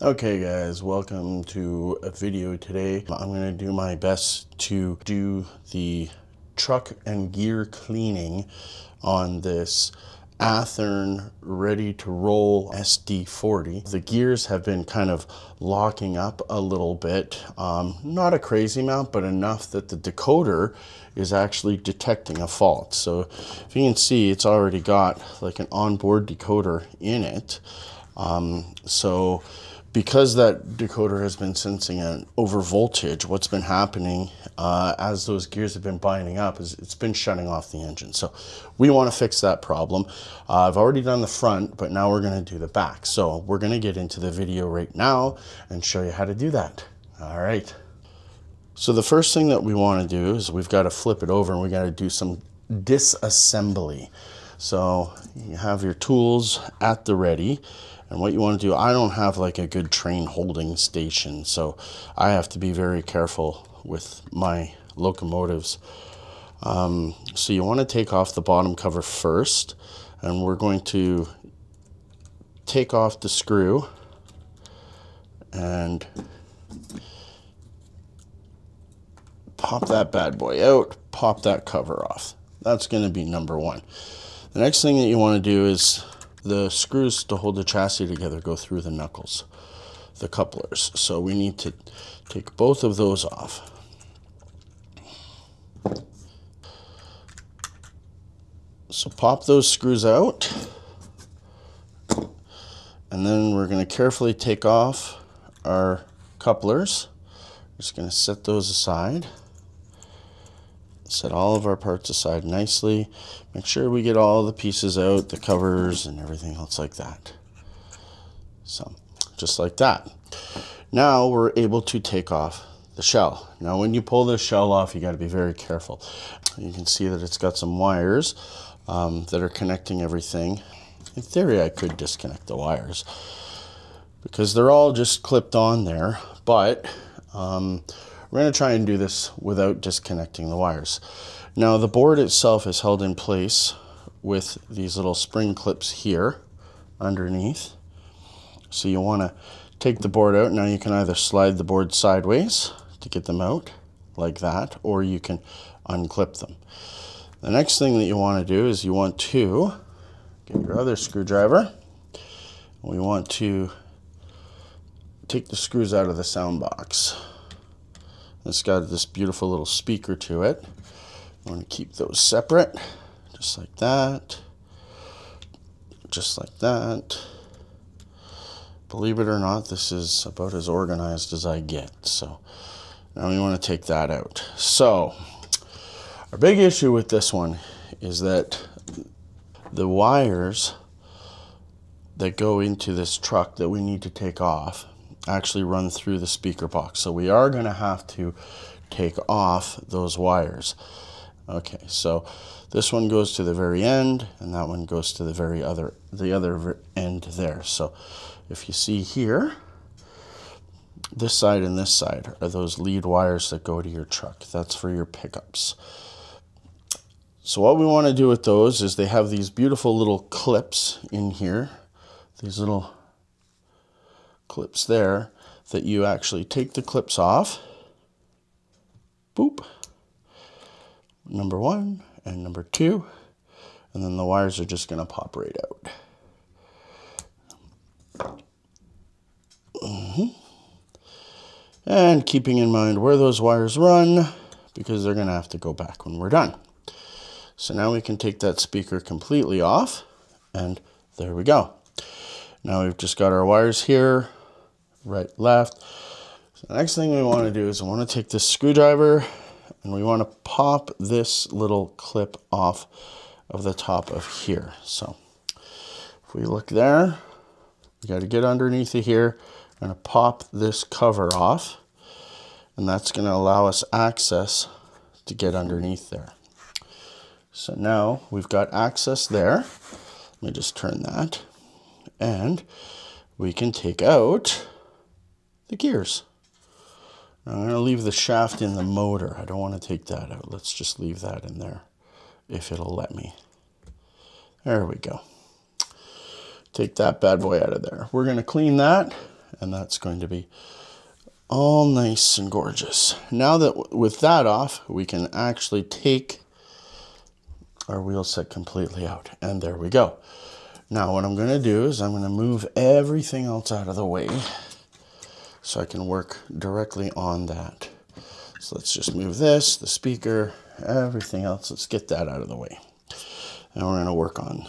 Okay guys, welcome to a video today. I'm going to do my best to do the truck and gear cleaning on this Athearn ready to roll SD-40. The gears have been kind of locking up a little bit, not a crazy amount, but enough that the decoder is actually detecting a fault. So if you can see, it's already got like an onboard decoder in it. So because that decoder has been sensing an over voltage, what's been happening as those gears have been binding up is it's been shutting off the engine. So we want to fix that problem. I've already done the front, but now we're going to do the back. So we're going to get into the video right now and show you how to do that. All right. So the first thing that we want to do is we've got to flip it over and we got to do some disassembly. So you have your tools at the ready. And what you want to do, I don't have like a good train holding station, so I have to be very careful with my locomotives. So you want to take off the bottom cover first, and we're going to take off the screw and pop that bad boy out, pop that cover off. That's going to be number one. The next thing that you want to do is the screws to hold the chassis together go through the knuckles, the couplers. So we need to take both of those off. So pop those screws out. And then we're going to carefully take off our couplers. Just going to set those aside. Set all of our parts aside nicely. Make sure we get all the pieces out, the covers and everything else like that. So, just like that. Now we're able to take off the shell. Now when you pull this shell off, you got to be very careful. You can see that it's got some wires that are connecting everything. In theory, I could disconnect the wires because they're all just clipped on there, but we're going to try and do this without disconnecting the wires. Now the board itself is held in place with these little spring clips here underneath. So you want to take the board out. Now you can either slide the board sideways to get them out like that, or you can unclip them. The next thing that you want to do is you want to get your other screwdriver. We want to take the screws out of the sound box. It's got this beautiful little speaker to it. I want to keep those separate, just like that, just like that. Believe it or not, this is about as organized as I get. So now we want to take that out. So our big issue with this one is that the wires that go into this truck that we need to take off actually run through the speaker box. So we are going to have to take off those wires. Okay, so this one goes to the very end and that one goes to the other end there. So if you see here, this side and this side are those lead wires that go to your truck. That's for your pickups. So what we want to do with those is they have these beautiful little clips in here, these little clips there, that you actually take the clips off. Boop. Number one and number two. And then the wires are just going to pop right out. And keeping in mind where those wires run, because they're going to have to go back when we're done. So now we can take that speaker completely off, and there we go. Now we've just got our wires here, right, left. So the next thing we want to do is we want to take this screwdriver and we want to pop this little clip off of the top of here. So if we look there, we got to get underneath of here. I'm going to pop this cover off, and that's going to allow us access to get underneath there. So now we've got access there. Let me just turn that. And we can take out the gears. Now I'm going to leave the shaft in the motor. I don't want to take that out. Let's just leave that in there if it'll let me. There we go. Take that bad boy out of there. We're going to clean that and that's going to be all nice and gorgeous. Now that with that off, we can actually take our wheel set completely out, and there we go. Now what I'm going to do is I'm going to move everything else out of the way so I can work directly on that. So let's just move this, the speaker, everything else. Let's get that out of the way. And we're going to work on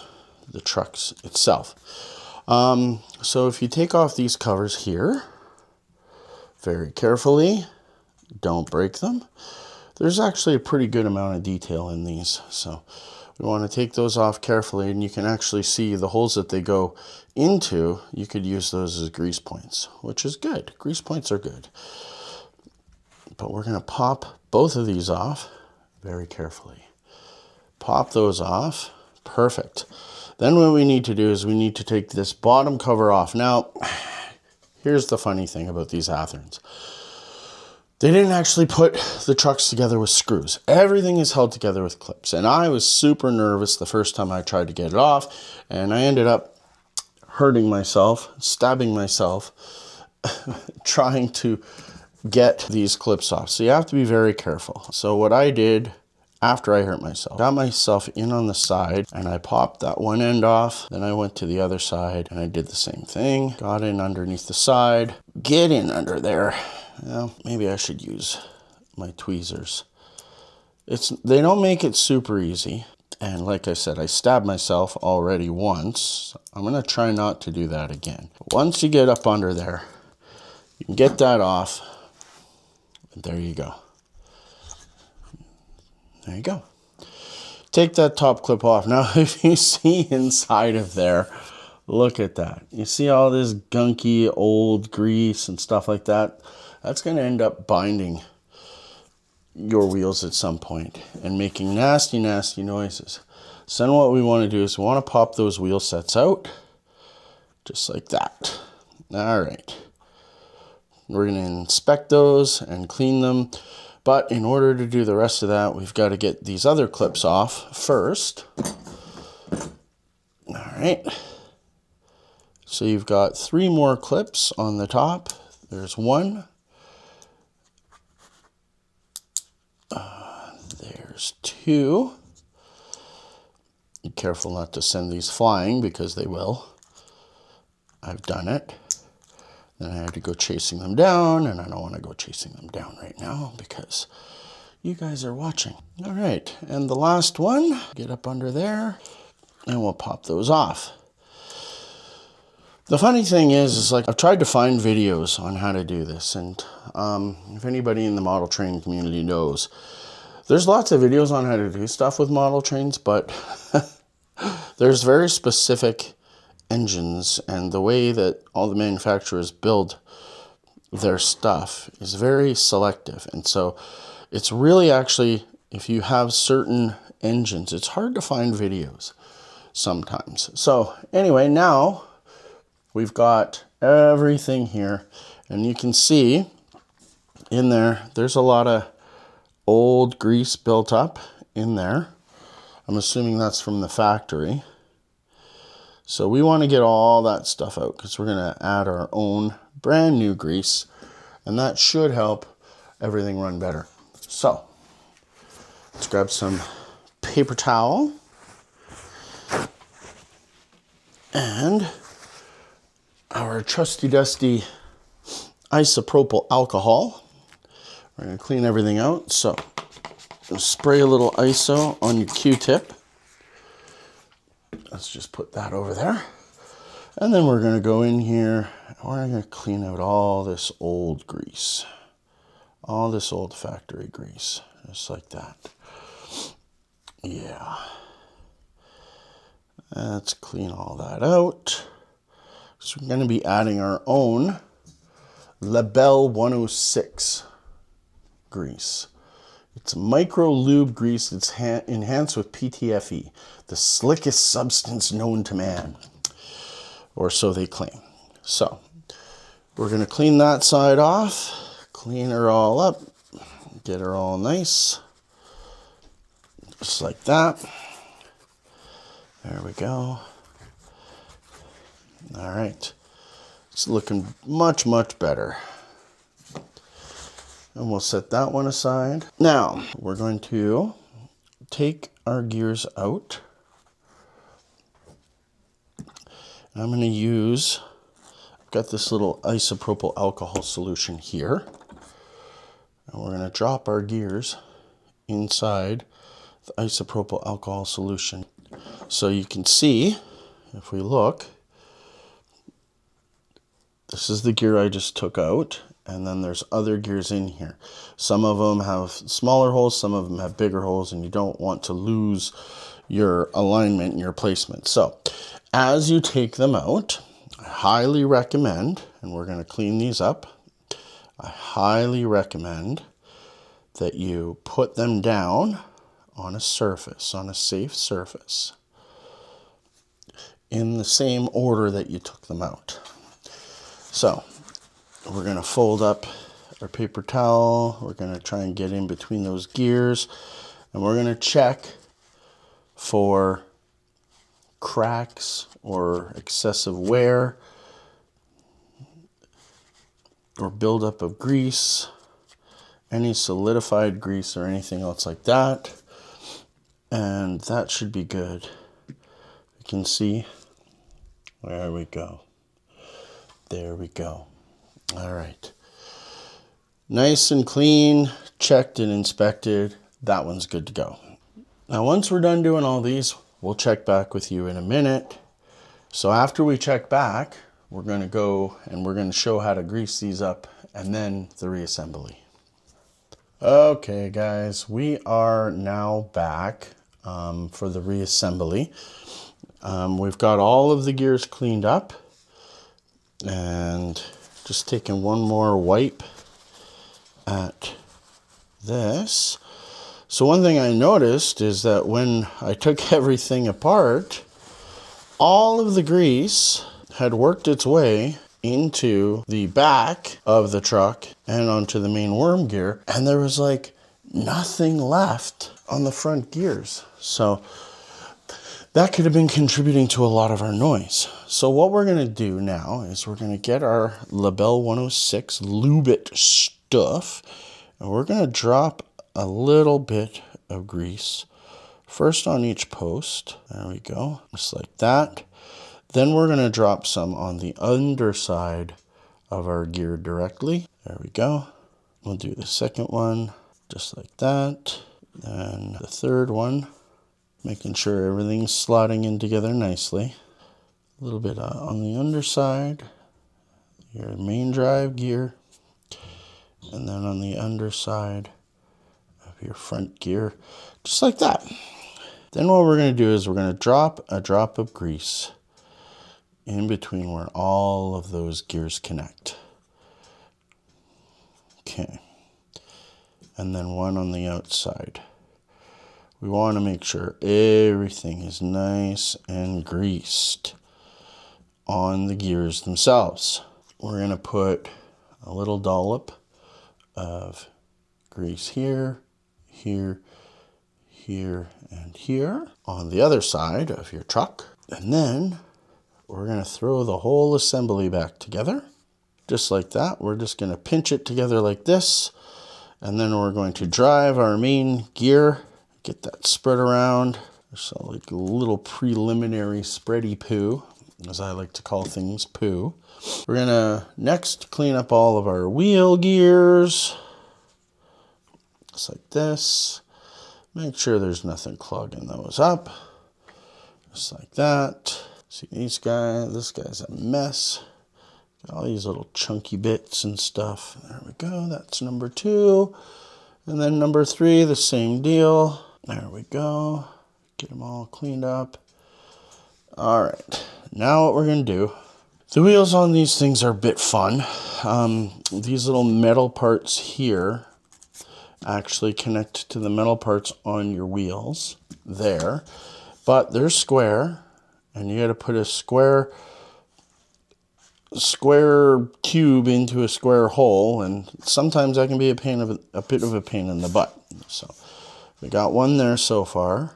the trucks itself. So if you take off these covers here, very carefully, don't break them. There's actually a pretty good amount of detail in these. So we want to take those off carefully, and you can actually see the holes that they go into. You could use those as grease points, which is good. Grease points are good. But we're going to pop both of these off very carefully. Pop those off. Perfect. Then what we need to do is we need to take this bottom cover off. Now, here's the funny thing about these Athearns. They didn't actually put the trucks together with screws. Everything is held together with clips. And I was super nervous the first time I tried to get it off. And I ended up hurting myself, stabbing myself, trying to get these clips off. So you have to be very careful. So what I did after I hurt myself, got myself in on the side and I popped that one end off. Then I went to the other side and I did the same thing. Got in underneath the side, get in under there. Well, maybe I should use my tweezers. They don't make it super easy. And like I said, I stabbed myself already once. I'm going to try not to do that again. Once you get up under there, you can get that off. And there you go. There you go. Take that top clip off. Now, if you see inside of there, look at that. You see all this gunky old grease and stuff like that? That's going to end up binding your wheels at some point and making nasty, nasty noises. So then what we want to do is we want to pop those wheel sets out, just like that. All right. We're going to inspect those and clean them. But in order to do the rest of that, we've got to get these other clips off first. All right. So you've got 3 more clips on the top. There's 1. There's 2. Be careful not to send these flying because they will. I've done it. Then I had to go chasing them down, and I don't want to go chasing them down right now because you guys are watching. All right, and the last one, get up under there, and we'll pop those off. The funny thing is like I've tried to find videos on how to do this, and if anybody in the model train community knows, there's lots of videos on how to do stuff with model trains, but there's very specific engines, and the way that all the manufacturers build their stuff is very selective. And so it's really actually, if you have certain engines, it's hard to find videos sometimes. So anyway, now we've got everything here, and you can see in there's a lot of old grease built up in there. I'm assuming that's from the factory. So we want to get all that stuff out because we're going to add our own brand new grease, and that should help everything run better. So let's grab some paper towel and our trusty dusty isopropyl alcohol. We're going to clean everything out. So spray a little ISO on your Q-tip. Let's just put that over there. And then we're going to go in here and we're going to clean out all this old grease. All this old factory grease. Just like that. Yeah. Let's clean all that out. So we're going to be adding our own Label 106 grease. It's micro lube grease that's enhanced with PTFE, the slickest substance known to man, or so they claim. So we're going to clean that side off, clean her all up, get her all nice, just like that. There we go. All right. It's looking much, much better. And we'll set that one aside. Now, we're going to take our gears out. I'm going to use, I've got this little isopropyl alcohol solution here. And we're going to drop our gears inside the isopropyl alcohol solution. So you can see, if we look, this is the gear I just took out, and then there's other gears in here. Some of them have smaller holes, some of them have bigger holes, and you don't want to lose your alignment and your placement. So as you take them out, I highly recommend, and we're going to clean these up, I highly recommend that you put them down on a surface, on a safe surface, in the same order that you took them out. So we're going to fold up our paper towel. We're going to try and get in between those gears, and we're going to check for cracks or excessive wear or buildup of grease, any solidified grease or anything else like that. And that should be good. You can see, there we go. There we go. All right. Nice and clean, checked and inspected. That one's good to go. Now, once we're done doing all these, we'll check back with you in a minute. So after we check back, we're going to go and we're going to show how to grease these up and then the reassembly. Okay, guys, we are now back for the reassembly. We've got all of the gears cleaned up. And just taking one more wipe at this. So one thing I noticed is that when I took everything apart, all of the grease had worked its way into the back of the truck and onto the main worm gear, and there was like nothing left on the front gears. So that could have been contributing to a lot of our noise. So what we're going to do now is we're going to get our Label 106 Lube It stuff, and we're going to drop a little bit of grease first on each post. There we go, just like that. Then we're going to drop some on the underside of our gear directly. There we go. We'll do the second one just like that. Then the third one, making sure everything's slotting in together nicely. A little bit on the underside, your main drive gear, and then on the underside of your front gear, just like that. Then what we're going to do is we're going to drop a drop of grease in between where all of those gears connect. Okay. And then one on the outside. We want to make sure everything is nice and greased on the gears themselves. We're going to put a little dollop of grease here, here, here, and here on the other side of your truck. And then we're going to throw the whole assembly back together. Just like that. We're just going to pinch it together like this. And then we're going to drive our main gear. Get that spread around. So like a little preliminary spready poo, as I like to call things, poo. We're going to next clean up all of our wheel gears. Just like this. Make sure there's nothing clogging those up. Just like that. See this guy's a mess. Got all these little chunky bits and stuff. There we go, that's number 2. And then number 3, the same deal. There we go. Get them all cleaned up. All right, now what we're gonna do, the wheels on these things are a bit fun. These little metal parts here actually connect to the metal parts on your wheels there, but they're square, and you got to put a square cube into a square hole, and sometimes that can be a bit of a pain in the butt. So we got one there so far.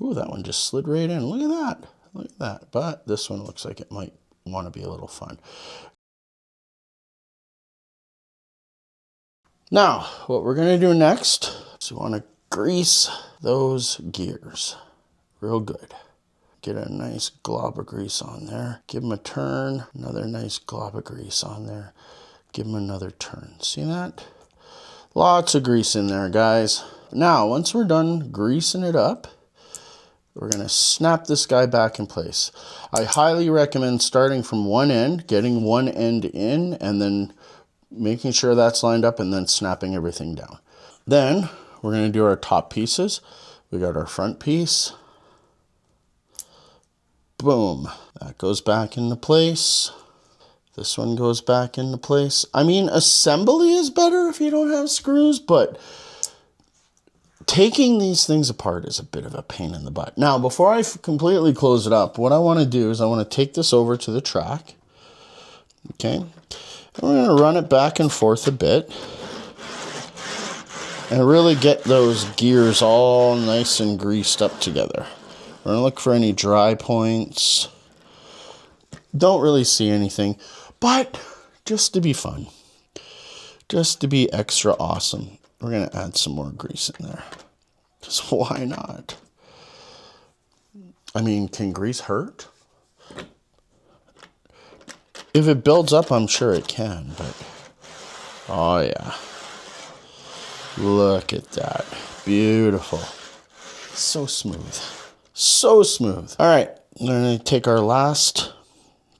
Ooh, that one just slid right in. Look at that. Look at that. But this one looks like it might want to be a little fun. Now, what we're going to do next is we want to grease those gears real good. Get a nice glob of grease on there. Give them a turn. Another nice glob of grease on there. Give them another turn. See that? Lots of grease in there, guys. Now, once we're done greasing it up, we're going to snap this guy back in place. I highly recommend starting from one end, getting one end in, and then making sure that's lined up, and then snapping everything down. Then we're going to do our top pieces. We got our front piece. Boom. That goes back into place. This one goes back into place. I mean, assembly is better if you don't have screws, but taking these things apart is a bit of a pain in the butt. Now, before I completely close it up, what I want to do is I want to take this over to the track. Okay. And we're going to run it back and forth a bit and really get those gears all nice and greased up together. We're going to look for any dry points. Don't really see anything, but just to be fun, just to be extra awesome, we're going to add some more grease in there. Because why not? I mean, can grease hurt? If it builds up, I'm sure it can, but oh yeah. Look at that. Beautiful. So smooth. So smooth. All right, I'm going to take our last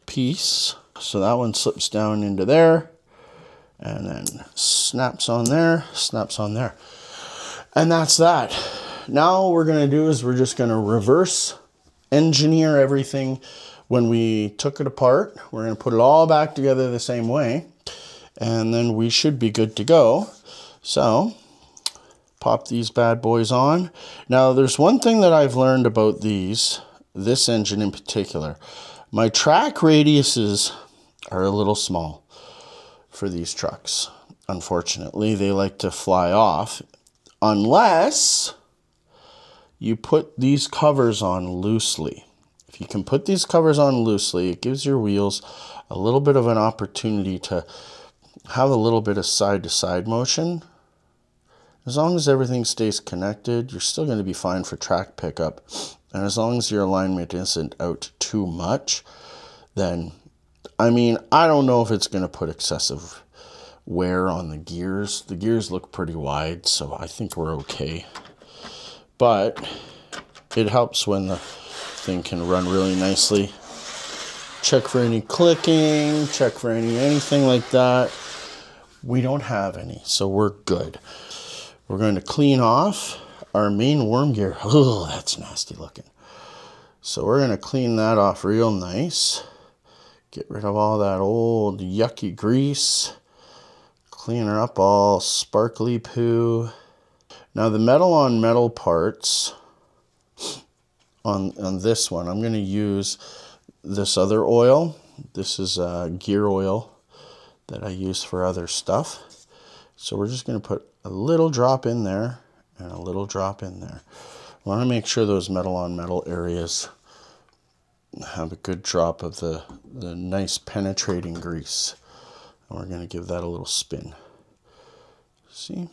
piece. So that one slips down into there and then snaps on there, snaps on there. And that's that. Now what we're going to do is we're just going to reverse engineer everything. When we took it apart, we're going to put it all back together the same way, and then we should be good to go. So pop these bad boys on. Now there's one thing that I've learned about this engine in particular. My track radiuses are a little small for these trucks. Unfortunately, they like to fly off unless you put these covers on loosely. If you can put these covers on loosely, it gives your wheels a little bit of an opportunity to have a little bit of side-to-side motion. As long as everything stays connected, you're still going to be fine for track pickup. And as long as your alignment isn't out too much, then, I mean, I don't know if it's going to put excessive wear on the gears. The gears look pretty wide, so I think we're okay. But it helps when the thing can run really nicely. Check for any clicking, check for anything like that. We don't have any, so we're good. We're going to clean off our main worm gear. Oh, that's nasty looking. So we're going to clean that off real nice. Get rid of all that old yucky grease. Clean her up all sparkly poo. Now the metal on metal parts on this one, I'm going to use this other oil. This is gear oil that I use for other stuff. So we're just going to put a little drop in there and a little drop in there. I want to make sure those metal on metal areas have a good drop of the nice penetrating grease. And we're going to give that a little spin. See?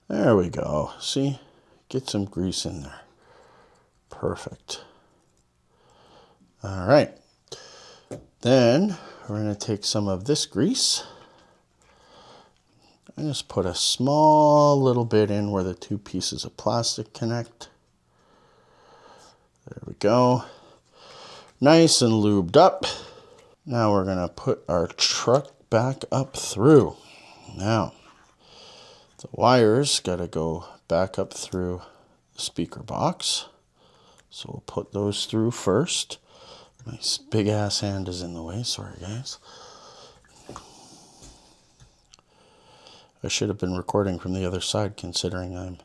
There we go. See? Get some grease in there. Perfect. All right. Then we're going to take some of this grease and just put a small little bit in where the two pieces of plastic connect. There we go. Nice and lubed up. Now we're going to put our truck back up through. Now, the wires got to go back up through the speaker box. So we'll put those through first. My big ass hand is in the way. Sorry, guys. I should have been recording from the other side considering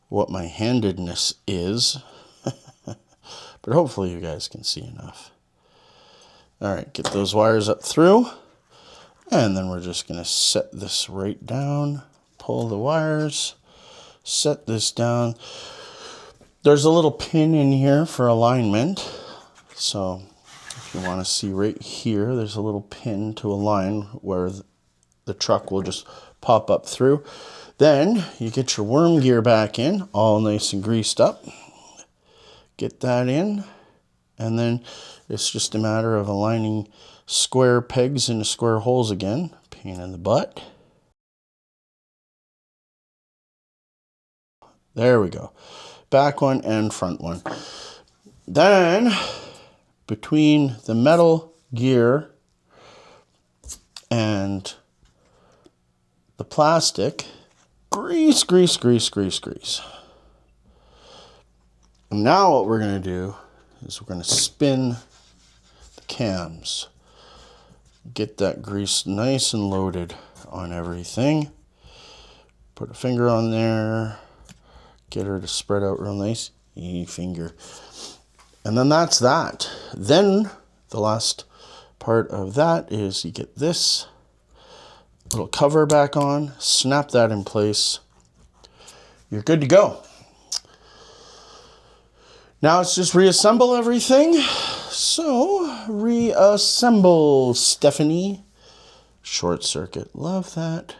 what my handedness is. But hopefully you guys can see enough. All right, get those wires up through. And then we're just going to set this right down. Pull the wires. Set this down. There's a little pin in here for alignment. So If you want to see right here, there's a little pin to align where the truck will just pop up through. Then you get your worm gear back in, all nice and greased up. Get that in, and then it's just a matter of aligning square pegs into square holes again. Pain in the butt. There we go. Back one and front one. Then, between the metal gear and the plastic, grease, grease, grease, grease, grease. And now what we're going to do is we're going to spin the cams. Get that grease nice and loaded on everything. Put a finger on there. Get her to spread out real nice. Finger. And then that's that. Then the last part of that is you get this little cover back on. Snap that in place. You're good to go. Now it's just reassemble everything. So, reassemble, Stephanie. Short circuit, love that.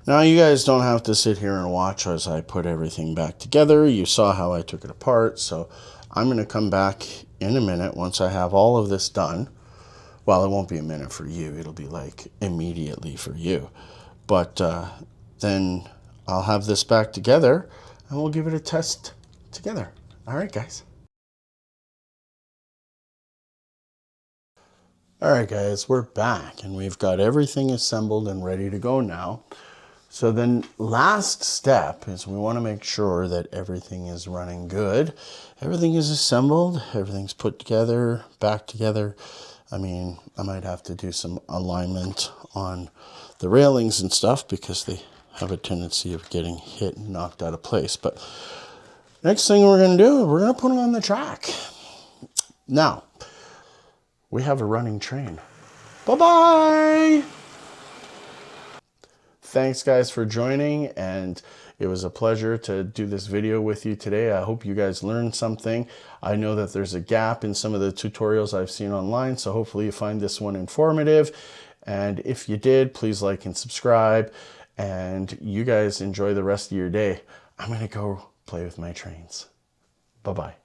Now you guys don't have to sit here and watch as I put everything back together. You saw how I took it apart, so I'm going to come back in a minute once I have all of this done. Well, it won't be a minute for you. It'll be like immediately for you. But then I'll have this back together and we'll give it a test together. All right, guys. All right, guys, we're back and we've got everything assembled and ready to go now. So then last step is we want to make sure that everything is running good. Everything is assembled, everything's put together, back together. I mean, I might have to do some alignment on the railings and stuff because they have a tendency of getting hit and knocked out of place. But next thing we're going to do, we're going to put them on the track. Now, we have a running train. Bye-bye! Thanks, guys, for joining, and it was a pleasure to do this video with you today. I hope you guys learned something. I know that there's a gap in some of the tutorials I've seen online, so hopefully you find this one informative. And if you did, please like and subscribe, and you guys enjoy the rest of your day. I'm going to go play with my trains. Bye-bye.